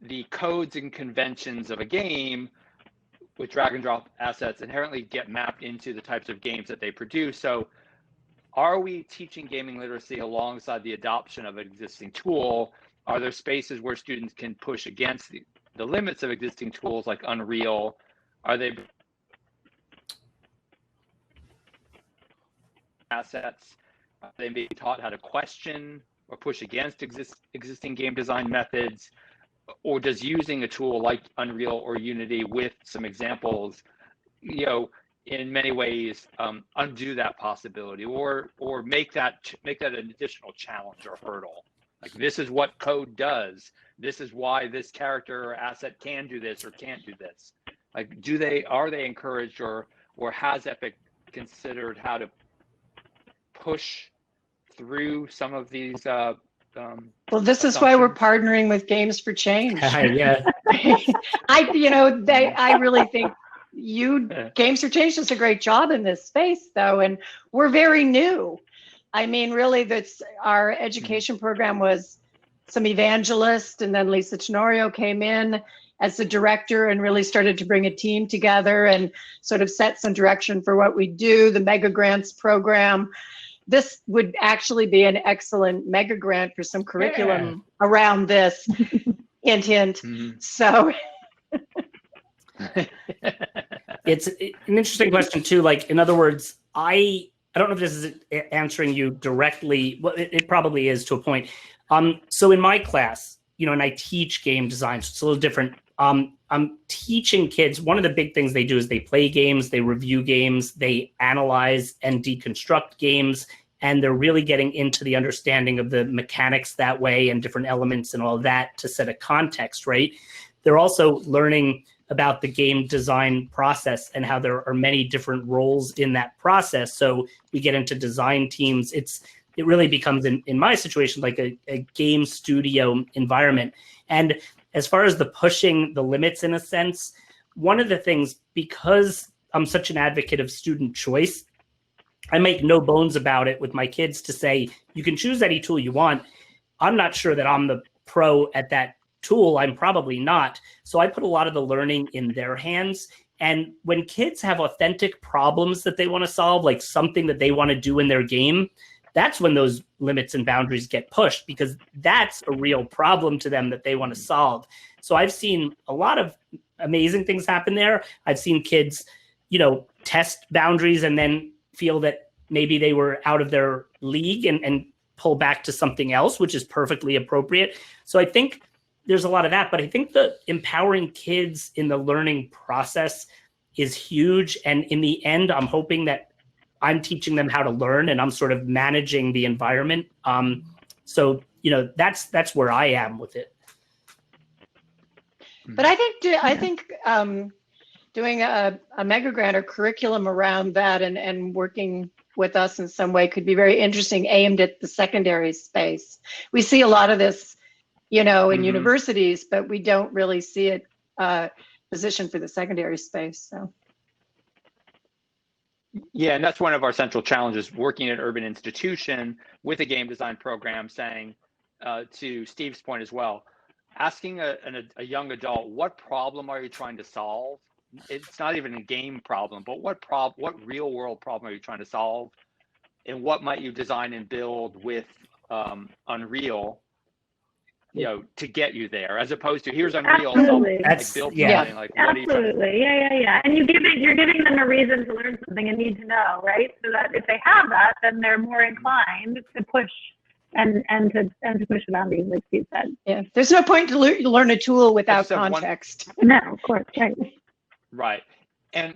the codes and conventions of a game with drag and drop assets inherently get mapped into the types of games that they produce. So are we teaching gaming literacy alongside the adoption of an existing tool? Are there spaces where students can push against the limits of existing tools like Unreal? Are they assets? Are they being taught how to question or push against existing game design methods? Or does using a tool like Unreal or Unity with some examples, you know, in many ways undo that possibility, or make that an additional challenge or hurdle? Like, this is what code does. This is why this character or asset can do this or can't do this. Like, are they encouraged, or has Epic considered how to push through some of these well, this is why we're partnering with Games for Change. Yeah. I really think Games for Change does a great job in this space, though, and we're very new. I mean, really, our education program was some evangelists, and then Lisa Tenorio came in as the director and really started to bring a team together and sort of set some direction for what we do, the Mega Grants program. This would actually be an excellent mega grant for some curriculum around this. Hint, hint. Mm-hmm. So it's an interesting question too. Like, in other words, I I don't know if this is answering you directly. Well, it probably is to a point. So in my class, and I teach game design, so it's a little different. I'm teaching kids, one of the big things they do is they play games, they review games, they analyze and deconstruct games, and they're really getting into the understanding of the mechanics that way and different elements and all that to set a context, right? They're also learning about the game design process and how there are many different roles in that process. So we get into design teams. It really becomes, in my situation, like a game studio environment. And as far as the pushing the limits, in a sense, one of the things, because I'm such an advocate of student choice, I make no bones about it with my kids to say, you can choose any tool you want. I'm not sure that I'm the pro at that tool. I'm probably not. So I put a lot of the learning in their hands. And when kids have authentic problems that they want to solve, like something that they want to do in their game, that's when those limits and boundaries get pushed, because that's a real problem to them that they want to solve. So I've seen a lot of amazing things happen there. I've seen kids, test boundaries and then feel that maybe they were out of their league and pull back to something else, which is perfectly appropriate. So I think there's a lot of that, but I think the empowering kids in the learning process is huge. And in the end, I'm hoping that I'm teaching them how to learn and I'm sort of managing the environment. So, that's where I am with it. But I think doing a mega grant or curriculum around that and working with us in some way could be very interesting, aimed at the secondary space. We see a lot of this, in universities, but we don't really see it positioned for the secondary space. So. Yeah, and that's one of our central challenges, working at urban institution with a game design program, saying, to Steve's point as well, asking a young adult, what problem are you trying to solve? It's not even a game problem, but what real world problem are you trying to solve? And what might you design and build with Unreal, to get you there, as opposed to here's Unreal, Absolutely. build Yeah. something, like what Absolutely. Yeah. And you're giving them a reason to learn something and need to know, right? So that if they have that, then they're more inclined to push and to push the boundaries, like Steve said. Yeah, there's no point to learn a tool without context. No, of course, right. Right. And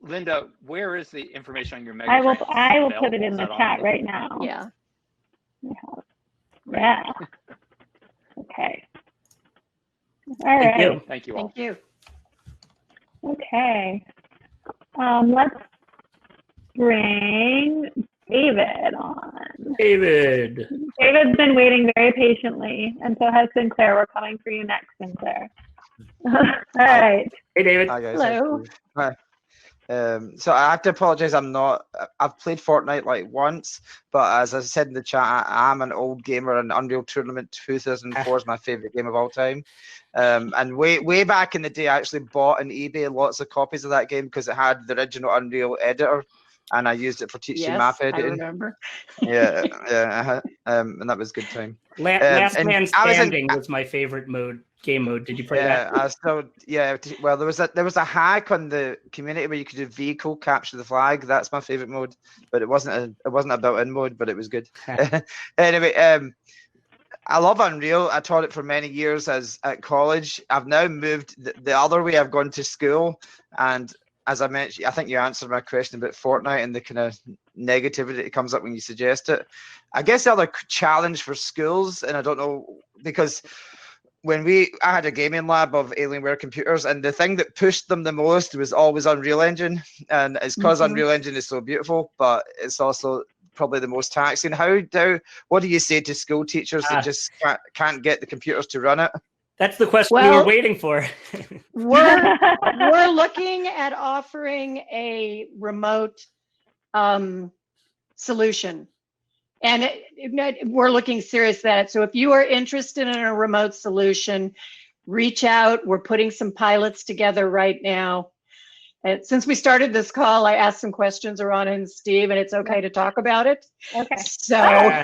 Linda, where is the information on your mega I will grant put it in the chat right now. Yeah. Yeah. Okay. All right. Thank you all. Thank you. Okay. Let's bring David on. David's been waiting very patiently, and so has Sinclair. We're coming for you next, Sinclair. All right. Hey, David. Hi, guys. Hello. Hi. So I have to apologize. I've played Fortnite like once, but as I said in the chat, I'm an old gamer, and Unreal Tournament 2004 is my favorite game of all time. And way back in the day, I actually bought on eBay lots of copies of that game because it had the original Unreal editor, and I used it for teaching math editing. I remember. Yeah. And that was a good time. Last Man Standing was my favorite game mode. Did you play that? Well, there was a hack on the community where you could do vehicle capture the flag. That's my favorite mode, but it wasn't a built-in mode, but it was good. Anyway, I love Unreal. I taught it for many years at college. I've now moved the other way. I've gone to school, and as I mentioned, I think you answered my question about Fortnite and the kind of negativity that comes up when you suggest it. I guess the other challenge for schools, and I don't know, because I had a gaming lab of Alienware computers, and the thing that pushed them the most was always Unreal Engine, and it's because Unreal Engine is so beautiful, but it's also probably the most taxing. What do you say to school teachers that just can't get the computers to run it? That's the question we were waiting for. we're looking at offering a remote solution. And we're looking serious at it. So if you are interested in a remote solution, reach out. We're putting some pilots together right now. And since we started this call, I asked some questions, Arana and Steve, and it's okay to talk about it. Okay. So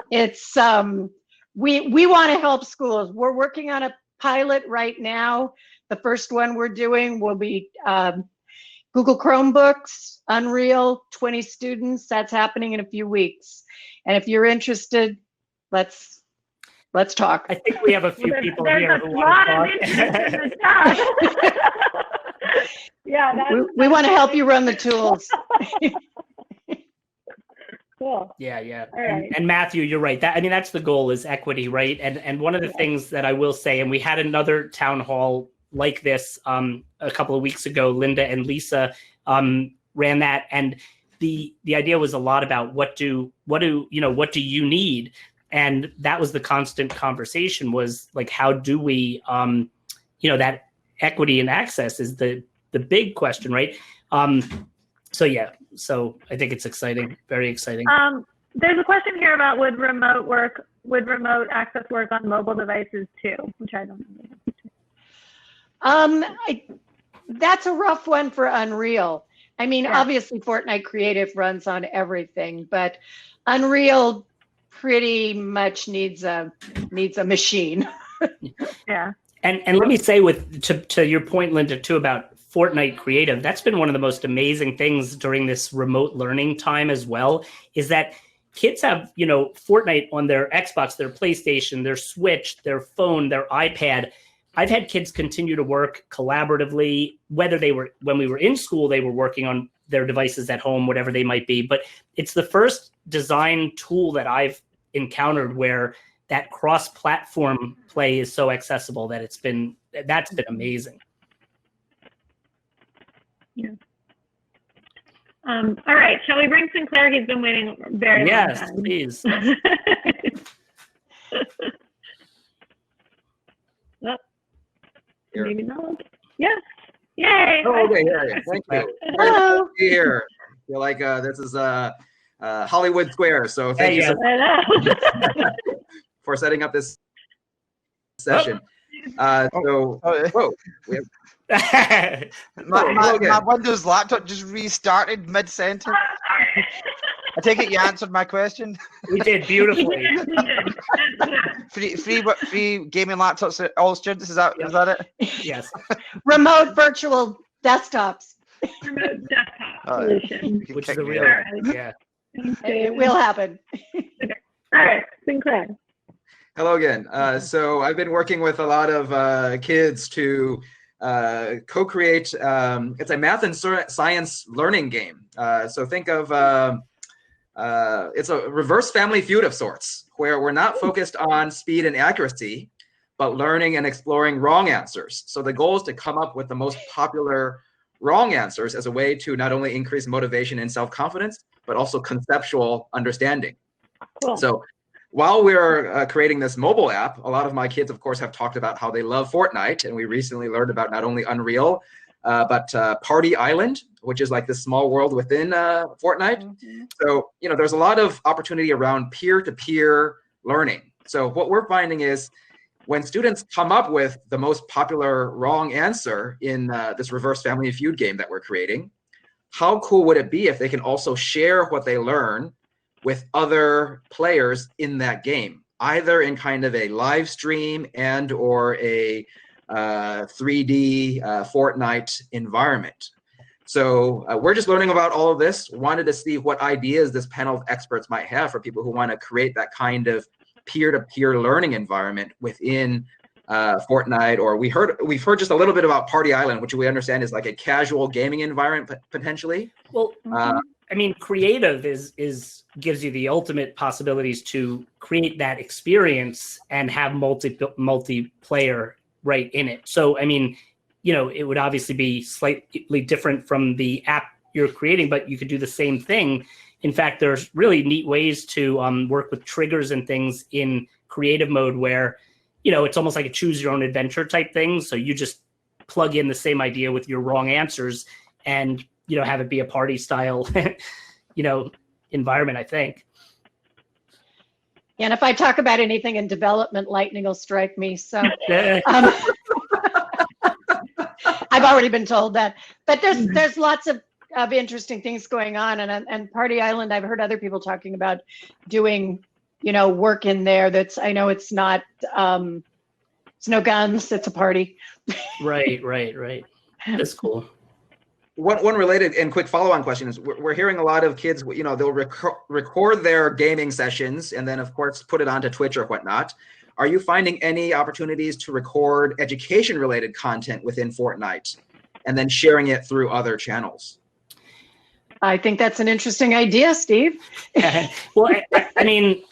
it's we want to help schools. We're working on a pilot right now. The first one we're doing will be Google Chromebooks, Unreal, 20 students. That's happening in a few weeks. And if you're interested, let's talk. I think we have a few people there's here a who lot want of to interest in talk. the chat. Yeah, We want to help you run the tools. Cool. Yeah. All right. And Matthew, you're right. That's the goal, is equity, right? And one of the things that I will say, and we had another town hall like this a couple of weeks ago. Linda and Lisa ran that, and the idea was a lot about what do you need, and that was the constant conversation, was like, how do we that equity and access is the big question, right? So I think it's exciting, very exciting. There's a question here about would remote access work on mobile devices too, which I don't know. That's a rough one for Unreal. I mean, Yeah. obviously Fortnite Creative runs on everything, but Unreal pretty much needs a machine. Yeah. And let me say, to your point, Linda, too, about Fortnite Creative, that's been one of the most amazing things during this remote learning time as well, is that kids have, Fortnite on their Xbox, their PlayStation, their Switch, their phone, their iPad. I've had kids continue to work collaboratively, whether when we were in school, they were working on their devices at home, whatever they might be. But it's the first design tool that I've encountered where that cross-platform play is so accessible that that's been amazing. Yeah. All right. Shall we bring Sinclair? He's been waiting very long Yes, time. please. Oh, Here. maybe not. Yes. Yay. Oh, okay, yeah. Thank you. Hello. Here. I feel like this is Hollywood Square, so thank you Yeah, so I know. much for setting up this session. Whoa, we have, My Windows laptop just restarted mid-sentence. I take it you answered my question. We did beautifully. Free gaming laptops for all students. Is that it? Yes. Remote virtual desktops. Remote desktop Oh, yeah. solution. You can Which kick is a me real, out. yeah. It will happen. All right, Sinclair. hello again. So I've been working with a lot of kids to co-create. It's a math and science learning game. So think of it's a reverse Family Feud of sorts, where we're not focused on speed and accuracy, but learning and exploring wrong answers. So the goal is to come up with the most popular wrong answers as a way to not only increase motivation and self-confidence, but also conceptual understanding. Cool. So while we're creating this mobile app, a lot of my kids, of course, have talked about how they love Fortnite. And we recently learned about not only Unreal, but Party Island, which is like this small world within Fortnite. Mm-hmm. So, there's a lot of opportunity around peer-to-peer learning. So what we're finding is when students come up with the most popular wrong answer in this reverse Family Feud game that we're creating, how cool would it be if they can also share what they learn with other players in that game, either in kind of a live stream and or a 3D Fortnite environment. So we're just learning about all of this. Wanted to see what ideas this panel of experts might have for people who want to create that kind of peer-to-peer learning environment within Fortnite, or we've heard just a little bit about Party Island, which we understand is like a casual gaming environment potentially. Well, I mean, creative gives you the ultimate possibilities to create that experience and have multiplayer right in it. So, I mean, it would obviously be slightly different from the app you're creating, but you could do the same thing. In fact, there's really neat ways to work with triggers and things in creative mode where, it's almost like a choose your own adventure type thing. So you just plug in the same idea with your wrong answers and, have it be a party style, environment, I think. And if I talk about anything in development, lightning will strike me. So I've already been told that. But there's lots of interesting things going on, and Party Island, I've heard other people talking about doing, work in there. I know it's not, it's no guns, it's a party. Right. That's cool. one related and quick follow-on question is we're hearing a lot of kids, you know, they'll record their gaming sessions and then of course put it onto Twitch or whatnot. Are you finding any opportunities to record education related content within Fortnite and then sharing it through other channels? I think that's an interesting idea, Steve. Well, I mean,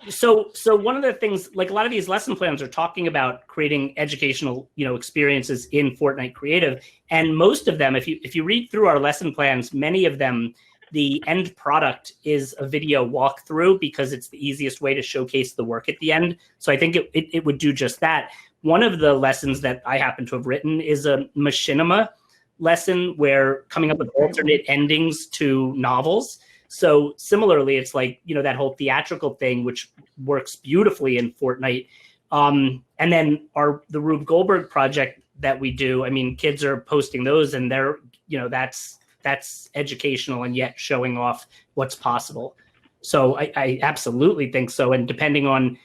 so one of the things, like a lot of these lesson plans are talking about creating educational, you know, experiences in Fortnite Creative, and most of them, if you read through our lesson plans, many of them, the end product is a video walkthrough because it's the easiest way to showcase the work at the end. So I think it would do just that. One of the lessons that I happen to have written is a machinima lesson where coming up with alternate endings to novels. So similarly, it's like, you know, that whole theatrical thing, which works beautifully in Fortnite. And then the Rube Goldberg project that we do, I mean, kids are posting those and they're, you know, that's educational and yet showing off what's possible. So I absolutely think so. And depending on,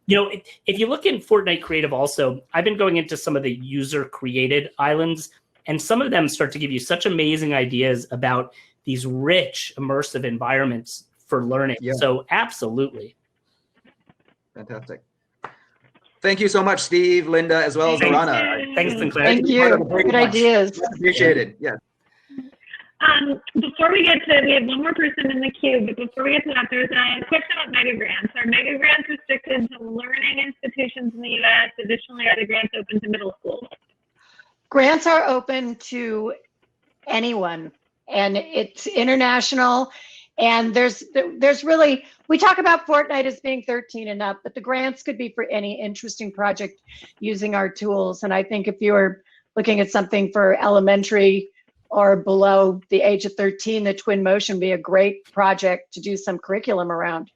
you know, if you look in Fortnite Creative also, I've been going into some of the user created islands, and some of them start to give you such amazing ideas about these rich, immersive environments for learning. Yeah. So absolutely. Fantastic. Thank you so much, Steve, Linda, as well as Arana. Thanks, Sinclair. Thank you. Good ideas. Appreciated. Yeah. Before we get to, we have one more person in the queue, but before we get to that, there's a question about mega grants. Are mega grants restricted to learning institutions in the U.S.? Additionally, are the grants open to middle schools? Grants are open to anyone, and it's international. And there's really, we talk about Fortnite as being 13 and up, but the grants could be for any interesting project using our tools. And I think if you are looking at something for elementary or below the age of 13, the Twinmotion be a great project to do some curriculum around.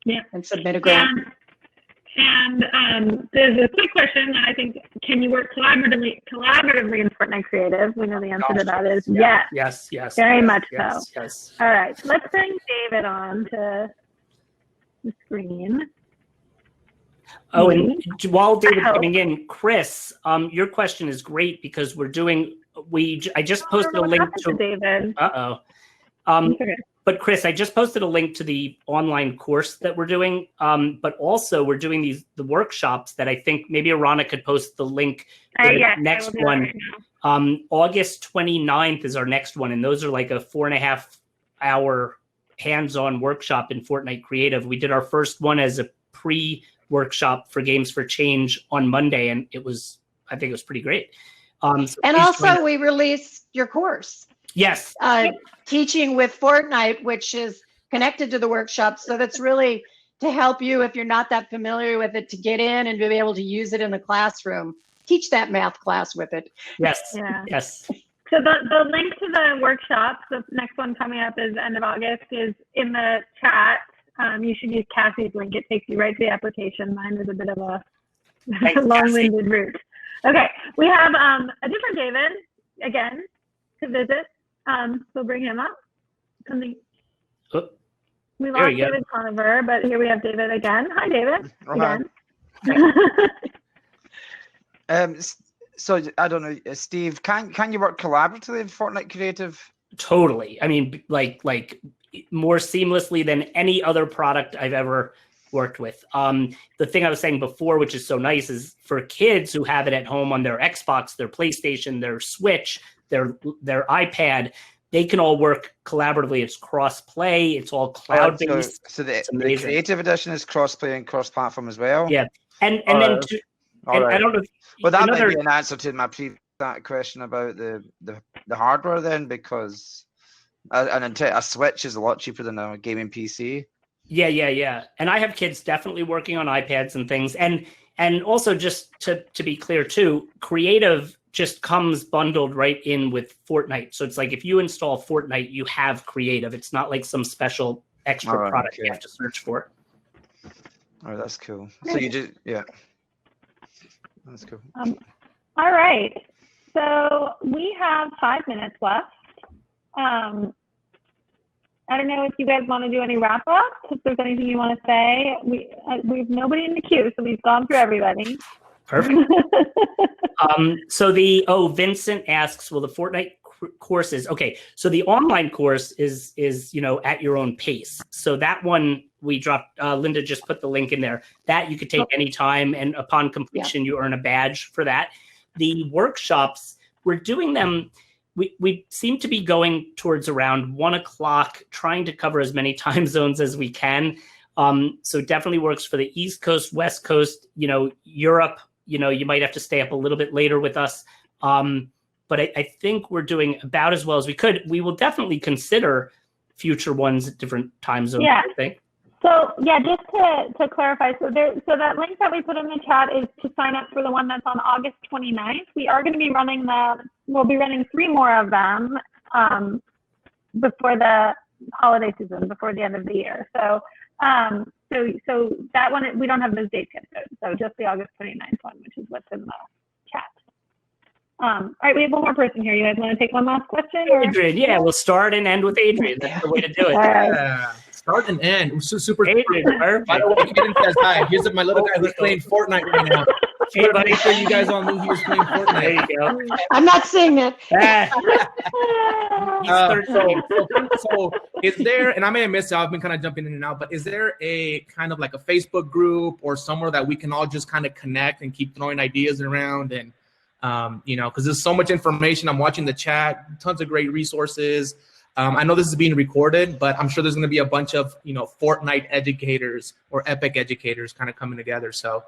Yeah. And submit a grant. And there's a quick question that I think, can you work collaboratively in Fortnite Creative? We know the answer to that is yes. Yes. Very much yes, so. Yes. All right, let's bring David on to the screen. Oh, and while David's coming in, Chris, your question is great because we're doing, I just posted a link to David. Okay. But Chris, I just posted a link to the online course that we're doing. But also we're doing the workshops that I think maybe Arana could post the link for the next one. August 29th is our next one. And those are like a 4.5 hour hands-on workshop in Fortnite Creative. We did our first one as a pre-workshop for Games for Change on Monday. And I think it was pretty great. And also we released your course. Yes. Teaching with Fortnite, which is connected to the workshop. So that's really to help you, if you're not that familiar with it, to get in and be able to use it in the classroom. Teach that math class with it. Yes. Yeah. Yes. So the link to the workshop, the next one coming up is end of August, is in the chat. You should use Cassie's link. It takes you right to the application. Mine is a bit of a long-winded route. Okay, we have a different David again to visit. So bring him up. We lost David Conover, but here we have David again. Hi, David. Again. So I don't know, Steve. Can you work collaboratively in Fortnite Creative? Totally. I mean, like more seamlessly than any other product I've ever worked with. The thing I was saying before, which is so nice, is for kids who have it at home on their Xbox, their PlayStation, their Switch, their iPad, they can all work collaboratively. It's cross-play. It's all cloud-based. So the Creative Edition is cross-play and cross-platform as well? Yeah. And then I don't know if, well, that might be an answer to my previous question about the hardware then, because a Switch is a lot cheaper than a gaming PC. Yeah. And I have kids definitely working on iPads and things. And also, just to be clear too, Creative just comes bundled right in with Fortnite. So it's like if you install Fortnite, you have Creative. It's not like some special extra product you have to search for. Oh, that's cool. So you just, that's cool. All right. So we have 5 minutes left. I don't know if you guys want to do any wrap up, if there's anything you want to say. We have nobody in the queue, so we've gone through everybody. Perfect. So Vincent asks, will the Fortnite courses. Okay, so the online course is at your own pace. So that one we dropped. Linda just put the link in there. That you could take anytime, and upon completion, you earn a badge for that. The workshops, we're doing them. We seem to be going towards around 1 o'clock, trying to cover as many time zones as we can. So it definitely works for the East Coast, West Coast, Europe. You might have to stay up a little bit later with us. But I think we're doing about as well as we could. We will definitely consider future ones at different time zones, Yeah. I think. So yeah, just to clarify, so that link that we put in the chat is to sign up for the one that's on August 29th. We are going to be running we'll be running 3 more of them before the holiday season, before the end of the year. So that one, we don't have those dates yet. So just the August 29th one, which is what's in the chat. All right, we have one more person here. You guys want to take one last question? Adrian, yeah, we'll start and end with Adrian. That's the way to do it. Yeah. Start and end. Super. Adrian, perfect. By the way, Kaden says hi. Here's my little guy who's playing Fortnite right now. Hey, buddy. Make sure you guys all knew he was playing Fortnite. There you go. I'm not seeing it. He's 13. So is there, and I may have missed it, I've been kind of jumping in and out, but is there a kind of like a Facebook group or somewhere that we can all just kind of connect and keep throwing ideas around? And, because there's so much information. I'm watching the chat, tons of great resources. I know this is being recorded, but I'm sure there's going to be a bunch of, Fortnite educators or Epic educators kind of coming together. So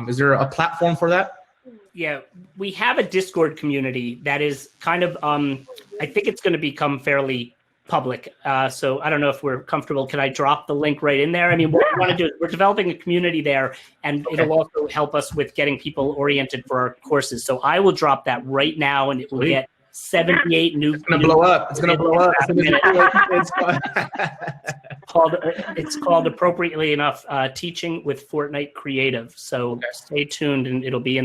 is there a platform for that? Yeah, we have a Discord community that is kind of, I think it's going to become fairly public. So I don't know if we're comfortable. Can I drop the link right in there? I mean, what we want to do is we're developing a community there, and it'll also help us with getting people oriented for our courses. So I will drop that right now, and it will get 78 new. It's gonna blow up. It's gonna blow up. It's called appropriately enough, Teaching with Fortnite Creative. So stay tuned, and it'll be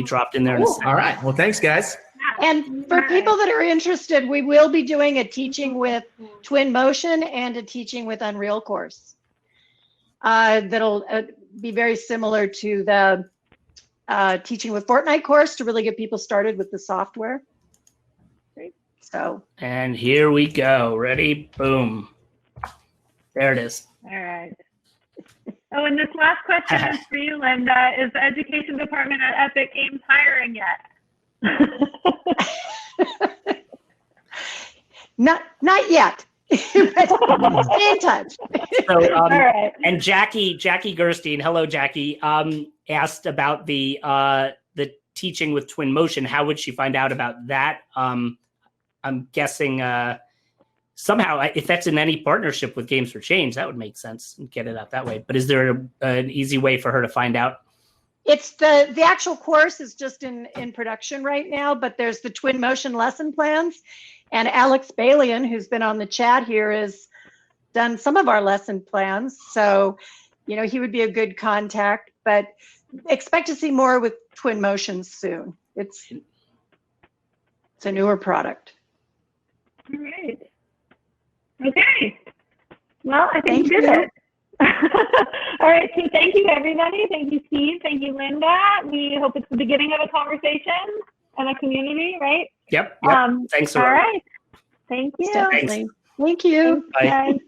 dropped in there in a second. All right. Well, thanks, guys. And for people that are interested, we will be doing a teaching with Twinmotion and a teaching with Unreal course. That'll be very similar to the teaching with Fortnite course to really get people started with the software. So. And here we go. Ready? Boom. There it is. All right. Oh, and this last question is for you, Linda. Is the education department at Epic Games hiring yet? Not yet. Stay in touch. So, All right. And Jackie Gerstein, hello, Jackie, asked about the teaching with Twinmotion. How would she find out about that? I'm guessing somehow, if that's in any partnership with Games for Change, that would make sense and get it out that way. But is there an easy way for her to find out? It's the actual course is just in production right now, but there's the Twinmotion lesson plans. And Alex Balian, who's been on the chat here, has done some of our lesson plans. So, he would be a good contact, but expect to see more with Twinmotion soon. It's a newer product. All right. Okay. Well, I think you did it. All right. So thank you, everybody. Thank you, Steve. Thank you, Linda. We hope it's the beginning of a conversation and a community, right? Yep. Thanks, all Arana. right. Thank you. Definitely. Thank you. Bye. Bye.